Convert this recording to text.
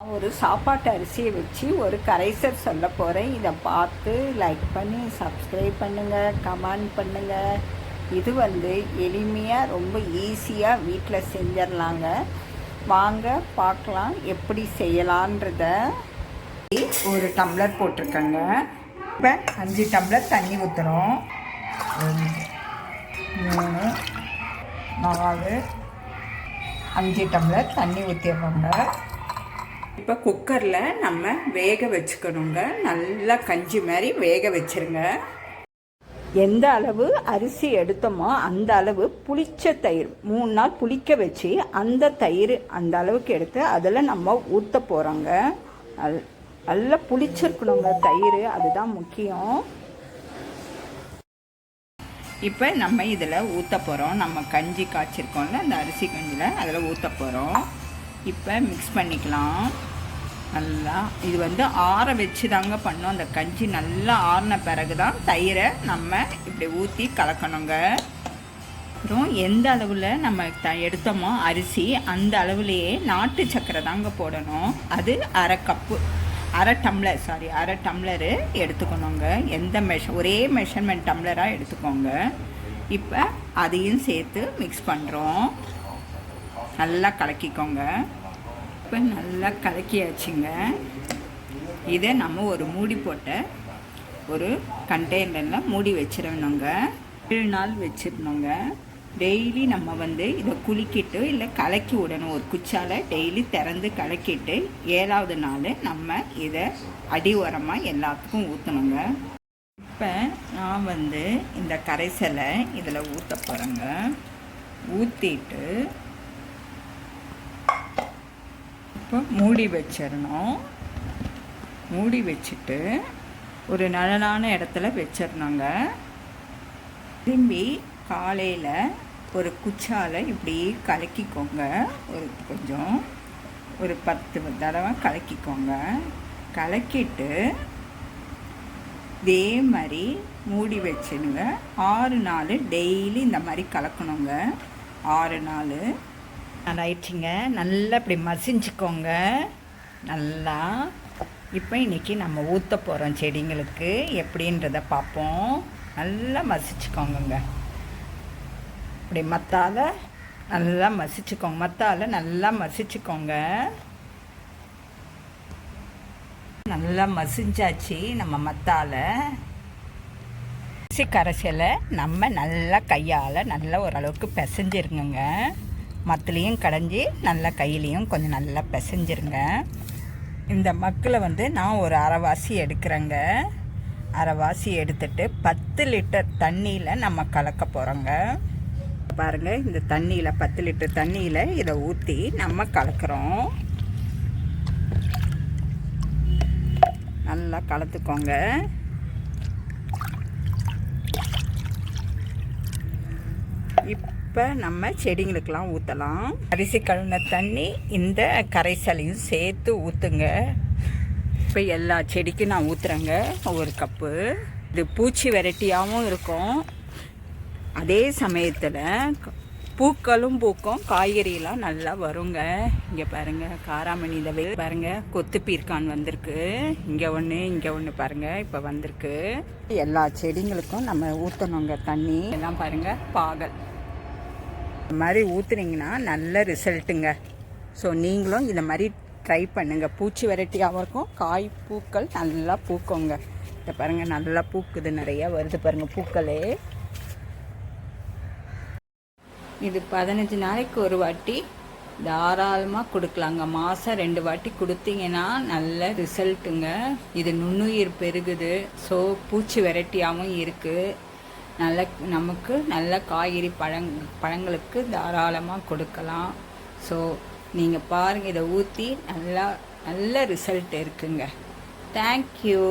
ஒரு சாப்பாட்டு அரிசியை வச்சு ஒரு கரைசல் சொல்ல போகிறேன். இதை பார்த்து லைக் பண்ணி சப்ஸ்கிரைப் பண்ணுங்கள், கமெண்ட் பண்ணுங்கள். இது எளிமையாக ரொம்ப ஈஸியாக வீட்டில் செஞ்சிடலாங்க. வாங்க பார்க்கலாம் எப்படி செய்யலான்றத. ஒரு டம்ளர் போட்டிருக்கேங்க. இப்போ 5 டம்ளர் தண்ணி ஊற்றுறோம். 3 4 5 டம்ளர் தண்ணி ஊற்றிடுறோங்க. இப்போ குக்கரில் நம்ம வேக வச்சுக்கணுங்க. நல்லா கஞ்சி மாதிரி வேக வச்சுருங்க. எந்த அளவு அரிசி எடுத்தோமோ அந்த அளவு புளிச்ச தயிர் 3 நாள் புளிக்க வச்சு அந்த தயிர் அந்த அளவுக்கு எடுத்து அதில் நம்ம ஊற்ற போகிறோங்க. நல்லா புளிச்சிருக்கணுங்க தயிர், அதுதான் முக்கியம். இப்போ நம்ம இதில் ஊற்ற போகிறோம். நம்ம கஞ்சி காய்ச்சிருக்கோம்ல, அந்த அரிசி கஞ்சியில் அதில் ஊற்ற போகிறோம். இப்போ மிக்ஸ் பண்ணிக்கலாம் நல்லா. இது ஆற வச்சு தாங்க பண்ணோம். அந்த கஞ்சி நல்லா ஆறின பிறகு தான் தயிரை நம்ம இப்படி ஊற்றி கலக்கணுங்க. அப்புறம் எந்த அளவில் நம்ம எடுத்தோமோ அரிசி அந்த அளவுலேயே நாட்டு சக்கரை தாங்க போடணும். அது அரை டம்ளரு எடுத்துக்கணுங்க. ஒரே மெஷர்மெண்ட் டம்ளராக எடுத்துக்கோங்க. இப்போ அதையும் சேர்த்து மிக்ஸ் பண்ணுறோம். நல்லா கலக்கிக்கோங்க. இப்போ நல்லா கலக்கியாச்சுங்க. இதை நம்ம ஒரு மூடி போட்ட ஒரு கண்டெய்னரில் மூடி வச்சிடணுங்க. 7 நாள் வச்சிடணுங்க. டெய்லி நம்ம இதை குலுக்கிட்டு இல்லை கலக்கி விடணும். ஒரு குச்சால் டெய்லி திறந்து கலக்கிட்டு 7ஆவது நாள் நம்ம இதை அடி உரமாக எல்லாத்துக்கும் ஊற்றணுங்க. இப்போ நான் இந்த கரைசலை இதில் ஊற்ற போகிறேங்க. ஊற்றிட்டு இப்போ மூடி வச்சிடணும். மூடி வச்சுட்டு ஒரு நிழலான இடத்துல வச்சிடணுங்க. திரும்பி காலையில் ஒரு குச்சால் இப்படி கலக்கிக்கோங்க. ஒரு 10 தடவை கலக்கிக்கோங்க. கலக்கிட்டு இதே மாதிரி மூடி வச்சுடுங்க. 6 நாள் டெய்லி இந்த மாதிரி கலக்கணுங்க. 6 நாள் ஆயிடுச்சுங்க. நல்லா இப்படி மசிஞ்சுக்கோங்க நல்லா. இப்போ இன்றைக்கி நம்ம ஊற்ற போகிறோம் செடிங்களுக்கு. எப்படின்றத பார்ப்போம். நல்லா மசிச்சுக்கோங்க. இப்படி மத்தால் நல்லா மசிச்சுக்கோங்க. நல்லா மசிஞ்சாச்சு. நம்ம மத்தால் கரைசலை நம்ம நல்லா கையால் நல்லா ஓரளவுக்கு பிசைஞ்சிருங்க. மத்துலேயும் கடைஞ்சி நல்லா கையிலையும் கொஞ்சம் நல்லா பிசைஞ்சிருங்க. இந்த மக்களை நான் ஒரு அரைவாசி எடுக்கிறேங்க. அரைவாசி எடுத்துட்டு 10 லிட்டர் தண்ணியில் நம்ம கலக்க போகிறோங்க. பாருங்கள், இந்த தண்ணியில் 10 லிட்டர் தண்ணியில் இதை ஊற்றி நம்ம கலக்கிறோம். நல்லா கலந்துக்கோங்க. இப்போ நம்ம செடிங்களுக்கெல்லாம் ஊற்றலாம். அரிசி கழுவின தண்ணி இந்த கரைசலையும் சேர்த்து ஊற்றுங்க. இப்போ எல்லா செடிக்கும் நான் ஊற்றுறேங்க ஒரு கப்பு. இது பூச்சி வெரைட்டியாகவும் இருக்கும். அதே சமயத்தில் பூக்களும் பூக்கும், காய்கறியெல்லாம் நல்லா வருங்க. இங்கே பாருங்கள், காராமணி இந்த பாருங்கள், கொத்து பீர்க்கான் வந்திருக்கு. இங்கே ஒன்று பாருங்கள் இப்போ வந்திருக்கு. எல்லா செடிங்களுக்கும் நம்ம ஊற்றணுங்க தண்ணி. எல்லாம் பாருங்கள், பாகல் இந்த மாதிரி ஊற்றுனீங்கன்னா நல்ல ரிசல்ட்டுங்க. ஸோ நீங்களும் இந்த மாதிரி ட்ரை பண்ணுங்கள். பூச்சி வெரைட்டியாகவும் இருக்கும், காய் பூக்கள் நல்லா பூக்குங்க. இதை பாருங்கள், நல்லா பூக்குது, நிறையா வருது பாருங்கள் பூக்களே. இது 15 நாளைக்கு ஒரு வாட்டி தாராளமாக கொடுக்கலாங்க. மாதம் 2 வாட்டி கொடுத்தீங்கன்னா நல்ல ரிசல்ட்டுங்க. இது நுண்ணுயிர் பெருகுது. ஸோ பூச்சி வெரைட்டியாகவும் இருக்குது. நமக்கு நல்ல காய்கறி பழங்களுக்கு தாராளமாக கொடுக்கலாம். ஸோ நீங்கள் பாருங்கள், இதை ஊற்றி நல்ல ரிசல்ட் இருக்குங்க. தேங்க்யூ.